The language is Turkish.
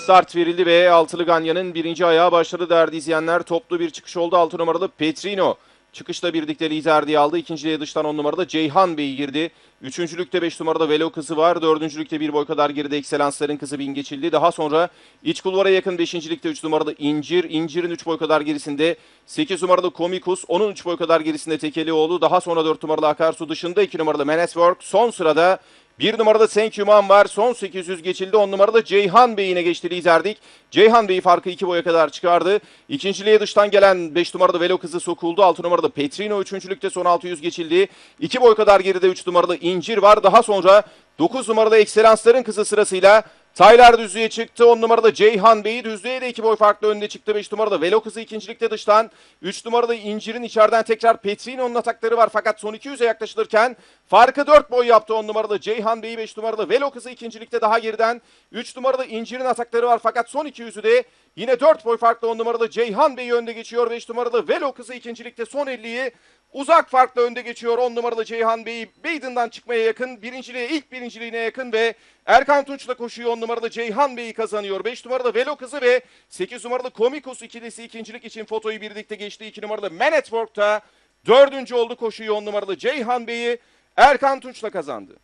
Start verildi ve altılı Ganya'nın birinci ayağı başladı değerli izleyenler. Toplu bir çıkış oldu. 6 numaralı Petrino çıkışla birlikte liderliği aldı. İkinciliğe dıştan 10 numarada Ceyhan Bey girdi. Üçüncülükte 5 numarada Velo Kızı var. Dördüncülükte bir boy kadar geride Ekselansların Kızı bin geçildi. Daha sonra iç kulvara yakın 5. 3 numarada İncir. İncir'in 3 boy kadar gerisinde 8 numaralı Komikus. Onun 3 boy kadar gerisinde Tekelioğlu. Daha sonra 4 numaralı Akarsu dışında 2 numaralı Meneswork. Son sırada 1 numarada Thank You Man var. Son 800 geçildi. 10 numarada Ceyhan Bey'ine geçti liderdik. Ceyhan Bey farkı 2 boya kadar çıkardı. İkinciliğe dıştan gelen 5 numarada Velo Kızı sokuldu. 6 numarada Petrino üçüncülükte son 600 geçildi. 2 boy kadar geride 3 numarada İncir var. Daha sonra 9 numarada Ekselansların Kızı sırasıyla Taylar düzlüğe çıktı. 10 numarada Ceyhan Bey düzlüğe de 2 boy farklı önde çıktı. 5 numarada Velo Kızı ikincilikte dıştan. 3 numarada İncir'in içeriden tekrar Petrino'nun atakları var. Fakat son 200'e yaklaşılırken farkı 4 boy yaptı. 10 numarada Ceyhan Bey, 5 numarada Velo Kızı ikincilikte daha geriden. 3 numarada İncir'in atakları var. Fakat son 200'ü de yine 4 boy farklı 10 numarada Ceyhan Bey önde geçiyor. 5 numarada Velo Kızı ikincilikte son 50'yi uzak farklı önde geçiyor. 10 numaralı Ceyhan Bey Beyden'dan çıkmaya yakın. Birinciliğe, ilk birinciliğine yakın ve Erkan Tunç'la koşuyor. 10 numaralı Ceyhan Bey'i kazanıyor. 5 numaralı Velo Kızı ve 8 numaralı Komikus ikilisi ikincilik için fotoyu birlikte geçti. 2 numaralı Man at Work'ta dördüncü oldu koşuyu. 10 numaralı Ceyhan Bey'i Erkan Tunç'la kazandı.